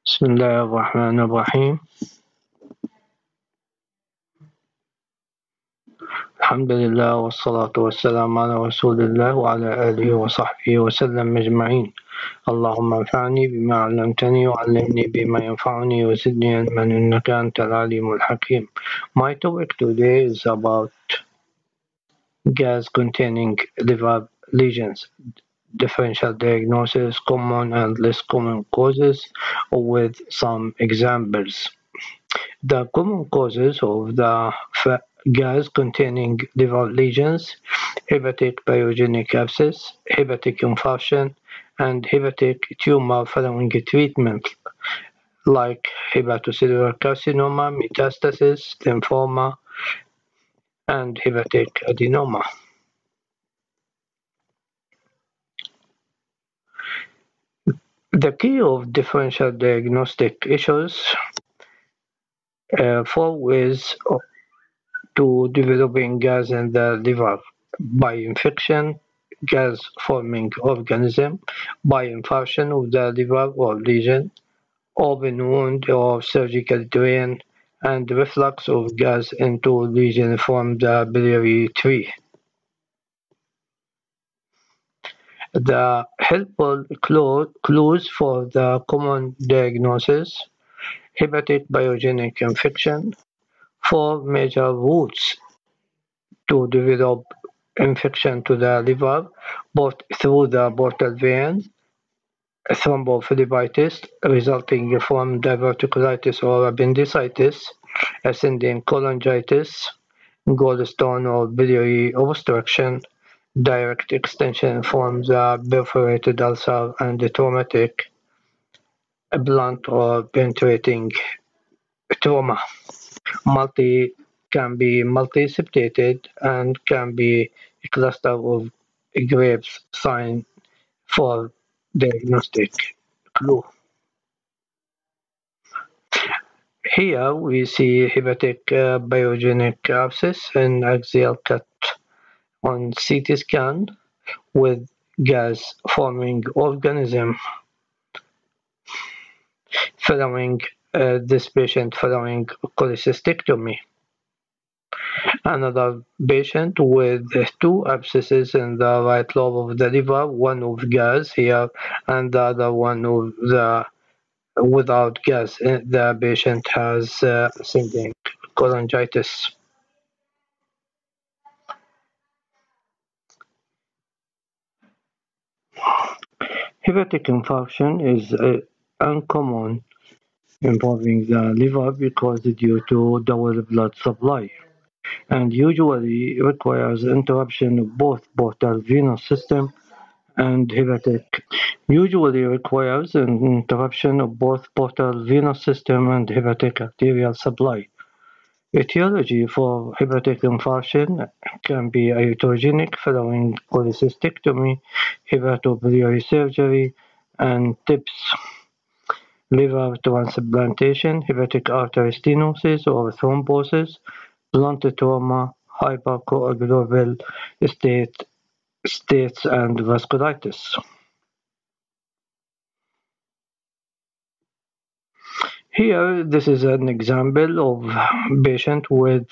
بسم الله الرحمن الرحيم. الحمد لله والصلاة والسلام على رسول الله وعلى آله وصحبه وسلم أجمعين. اللهم انفعني بما علمتني وعلمني بما ينفعني وزدني علما إنك أنت العليم الحكيم. My topic today is about gas-containing liver lesions, differential diagnosis, common and less common causes, with some examples. The common causes of the gas-containing liver lesions: hepatic pyogenic abscess, hepatic infarction, and hepatic tumor following treatment, like hepatocellular carcinoma, metastasis, lymphoma, and hepatic adenoma. The key of differential diagnostic issues: 4 ways to developing gas in the liver: by infection, gas-forming organism; by infarction of the liver or lesion; open wound or surgical drain; and reflux of gas into lesion from the biliary tree. The helpful clues for the common diagnosis: hepatic pyogenic infection. 4 major routes to develop infection to the liver, both through the portal vein: thrombophlebitis resulting from diverticulitis or appendicitis, ascending cholangitis, gallstone or biliary obstruction, direct extension from the perforated ulcer, and traumatic, blunt or penetrating trauma. Can be multi-septated and can be a cluster of grapes sign for diagnostic clue. Here we see hepatic pyogenic abscess in axial cut on CT scan with gas-forming organism following this patient following cholecystectomy. Another patient with 2 abscesses in the right lobe of the liver, one with gas here and the other one without gas. The patient has ascending cholangitis. Hepatic infarction is uncommon involving the liver because due to double blood supply, and usually requires interruption of both portal venous system and hepatic. Usually requires an interruption of both portal venous system and hepatic arterial supply. Etiology for hepatic infarction can be iatrogenic following cholecystectomy, hepatobiliary surgery, and TIPS, liver transplantation, hepatic artery stenosis or thrombosis, blunt trauma, hypercoagulable states, and vasculitis. Here, this is an example of patient with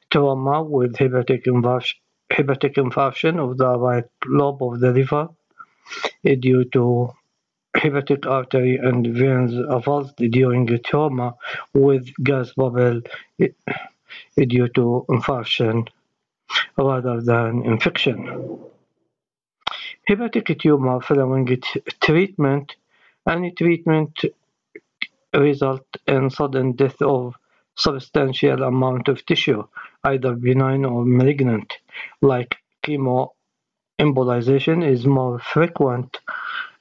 trauma with hepatic infarction of the right lobe of the liver due to hepatic artery and veins avulsed during trauma with gas bubble due to infarction rather than infection. Hepatic tumor following treatment. Any treatment result in sudden death of substantial amount of tissue, either benign or malignant, like chemoembolization is more frequent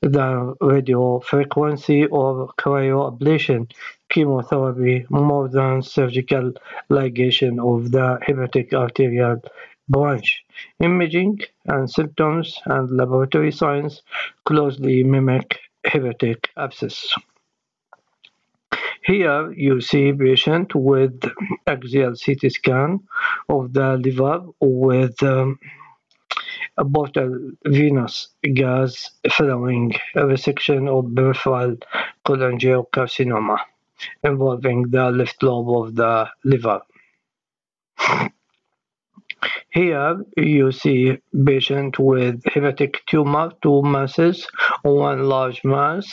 than radiofrequency or cryoablation chemotherapy, more than surgical ligation of the hepatic arterial branch. Imaging and symptoms and laboratory signs closely mimic hepatic abscess. Here you see patient with axial CT scan of the liver with a portal venous gas flowing resection of peripheral cholangiocarcinoma involving the left lobe of the liver. Here you see patient with hepatic tumor, two masses, one large mass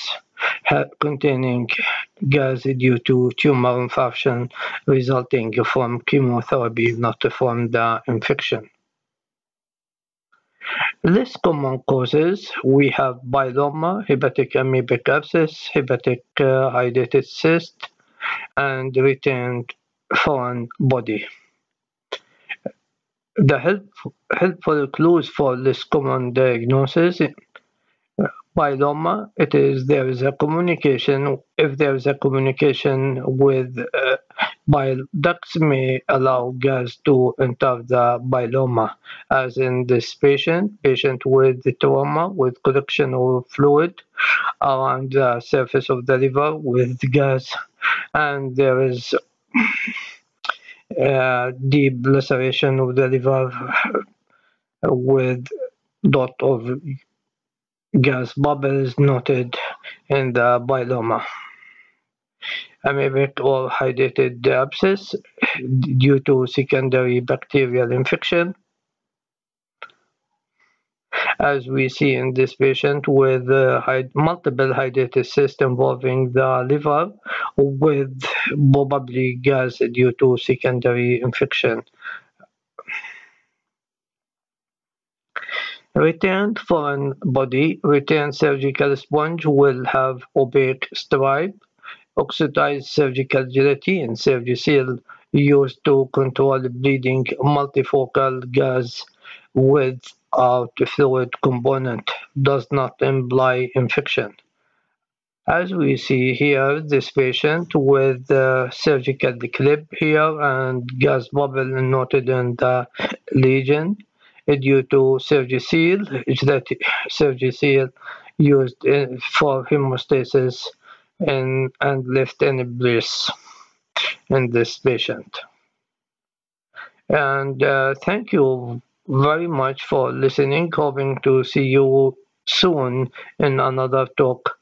containing gas due to tumor infarction resulting from chemotherapy, not from the infection. Less common causes, we have myeloma, hepatic amebic abscess, hepatic hydatid cyst, and retained foreign body. The helpful clues for this common diagnosis: myeloma, there is a communication. If there is a communication with bile ducts, may allow gas to enter the myeloma, as in this patient with trauma with collection of fluid around the surface of the liver with gas, and there is deep laceration of the liver with dot of gas bubbles noted in the myeloma. Amebic or hydatid abscess due to secondary bacterial infection, as we see in this patient with multiple hydatid cysts involving the liver with probably gas due to secondary infection. Retained foreign body, retained surgical sponge will have opaque stripe, oxidized surgical gelatin, Surgisil used to control bleeding, multifocal gas without fluid component, does not imply infection. As we see here, this patient with surgical clip here and gas bubble noted in the lesion due to Surgisil, Surgisil used for hemostasis and left in bliss in this patient. And thank you very much for listening. Hoping to see you soon in another talk